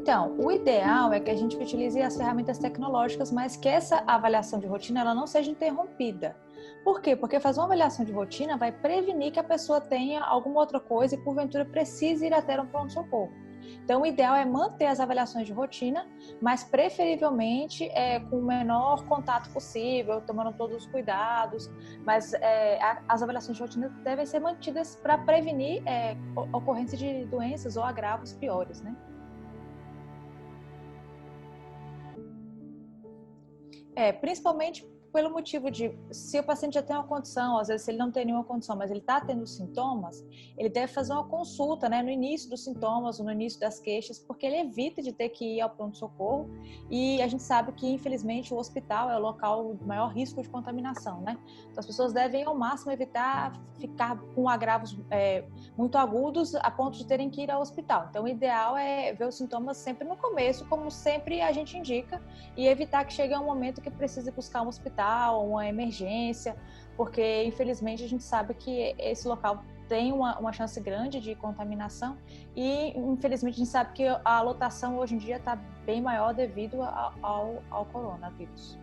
Então, o ideal é que a gente utilize as ferramentas tecnológicas, mas que essa avaliação de rotina ela não seja interrompida. Por quê? Porque fazer uma avaliação de rotina vai prevenir que a pessoa tenha alguma outra coisa e, porventura, precise ir até um pronto-socorro. Então, o ideal é manter as avaliações de rotina, mas preferivelmente com o menor contato possível, tomando todos os cuidados, mas as avaliações de rotina devem ser mantidas para prevenir ocorrência de doenças ou agravos piores, né? Principalmente pelo motivo de, se o paciente já tem uma condição, às vezes ele não tem nenhuma condição, mas ele está tendo sintomas, ele deve fazer uma consulta, né, no início dos sintomas ou no início das queixas, porque ele evita de ter que ir ao pronto-socorro e a gente sabe que, infelizmente, o hospital é o local de maior risco de contaminação, né? Então, as pessoas devem, ao máximo, evitar ficar com agravos muito agudos a ponto de terem que ir ao hospital. Então, o ideal é ver os sintomas sempre no começo, como sempre a gente indica, e evitar que chegue a um momento que precise buscar um hospital, uma emergência, porque infelizmente a gente sabe que esse local tem uma chance grande de contaminação e infelizmente a gente sabe que a lotação hoje em dia está bem maior devido ao coronavírus.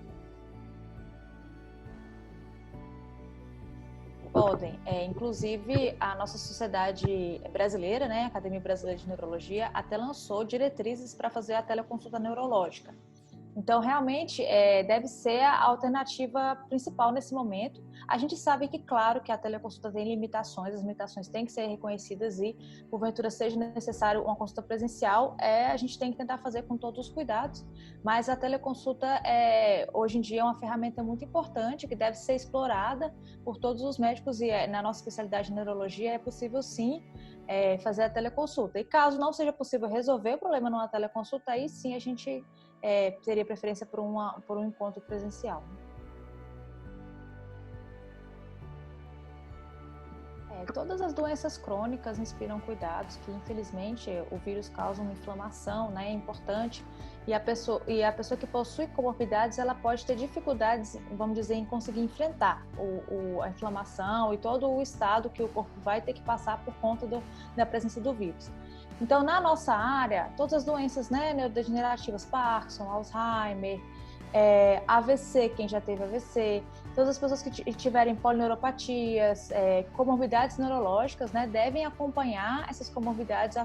Podem, inclusive a nossa sociedade brasileira, né, a Academia Brasileira de Neurologia, até lançou diretrizes para fazer a teleconsulta neurológica. Então, realmente, deve ser a alternativa principal nesse momento. A gente sabe que, claro, que a teleconsulta tem limitações, as limitações têm que ser reconhecidas e, porventura, seja necessário uma consulta presencial, a gente tem que tentar fazer com todos os cuidados. Mas a teleconsulta, hoje em dia, é uma ferramenta muito importante que deve ser explorada por todos os médicos e na nossa especialidade de neurologia é possível, sim, fazer a teleconsulta. E caso não seja possível resolver o problema numa teleconsulta, aí sim a gente teria preferência por um encontro presencial. Todas as doenças crônicas inspiram cuidados, que infelizmente o vírus causa uma inflamação, né? É importante. E a pessoa que possui comorbidades, ela pode ter dificuldades, vamos dizer, em conseguir enfrentar a inflamação e todo o estado que o corpo vai ter que passar por conta da presença do vírus. Então, na nossa área, todas as doenças, né, neurodegenerativas, Parkinson, Alzheimer, AVC, quem já teve AVC, todas as pessoas que tiverem polineuropatias, comorbidades neurológicas, né, devem acompanhar essas comorbidades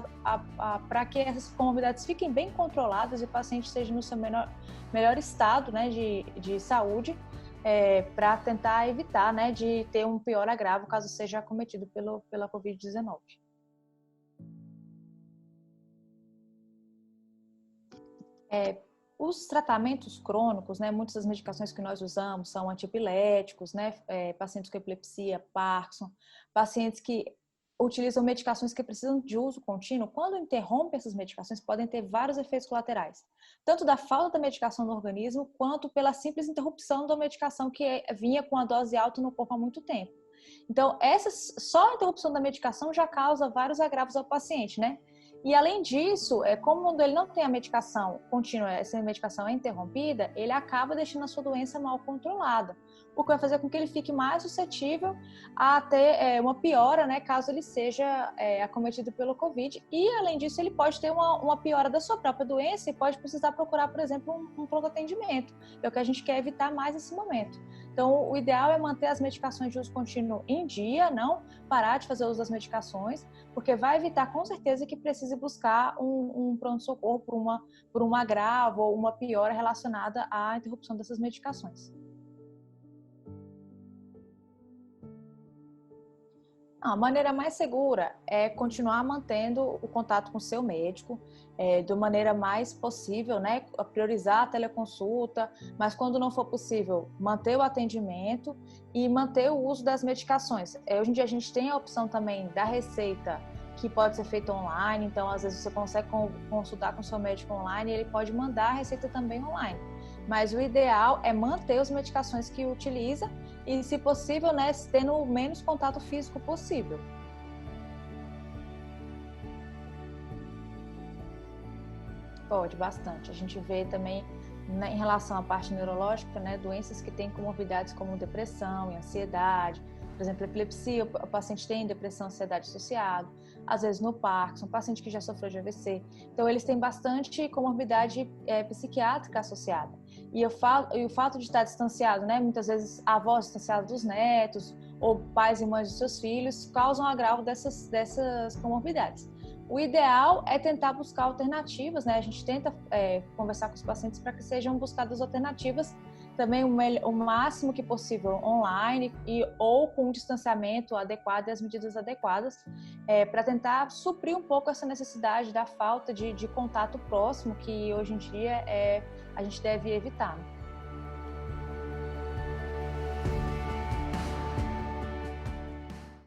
para que essas comorbidades fiquem bem controladas e o paciente esteja no seu melhor estado, né, de saúde, para tentar evitar, né, de ter um pior agravo caso seja acometido pela Covid-19. Os tratamentos crônicos, né, muitas das medicações que nós usamos são antiepiléticos, né, pacientes com epilepsia, Parkinson, pacientes que utilizam medicações que precisam de uso contínuo, quando interrompem essas medicações, podem ter vários efeitos colaterais, tanto da falta da medicação no organismo, quanto pela simples interrupção da medicação que vinha com a dose alta no corpo há muito tempo. Então, só a interrupção da medicação já causa vários agravos ao paciente, né? E além disso, como ele não tem a medicação contínua, essa medicação é interrompida, ele acaba deixando a sua doença mal controlada, o que vai fazer com que ele fique mais suscetível a ter uma piora, né, caso ele seja acometido pelo Covid. E além disso, ele pode ter uma piora da sua própria doença e pode precisar procurar, por exemplo, um pronto atendimento. É o que a gente quer evitar mais nesse momento. Então, o ideal é manter as medicações de uso contínuo em dia, não parar de fazer uso das medicações, porque vai evitar com certeza que precise buscar um pronto-socorro por um agravo ou uma piora relacionada à interrupção dessas medicações. A maneira mais segura é continuar mantendo o contato com o seu médico, da maneira mais possível, né? Priorizar a teleconsulta, mas quando não for possível, manter o atendimento e manter o uso das medicações. Hoje em dia a gente tem a opção também da receita, que pode ser feita online, então às vezes você consegue consultar com o seu médico online e ele pode mandar a receita também online. Mas o ideal é manter as medicações que utiliza e, se possível, né, tendo o menos contato físico possível. Pode, bastante. A gente vê também, né, em relação à parte neurológica, né, doenças que têm comorbidades como depressão e ansiedade. Por exemplo, epilepsia, o paciente tem depressão e ansiedade associado. às vezes no Parkinson, paciente que já sofreu de AVC. Então, eles têm bastante comorbidade psiquiátrica associada. E o fato de estar distanciado, né? Muitas vezes avós distanciados dos netos ou pais e mães dos seus filhos causam agravo dessas comorbidades. O ideal é tentar buscar alternativas, né? A gente tenta conversar com os pacientes para que sejam buscadas alternativas também o máximo que possível online ou com um distanciamento adequado e as medidas adequadas para tentar suprir um pouco essa necessidade da falta de contato próximo que hoje em dia a gente deve evitar.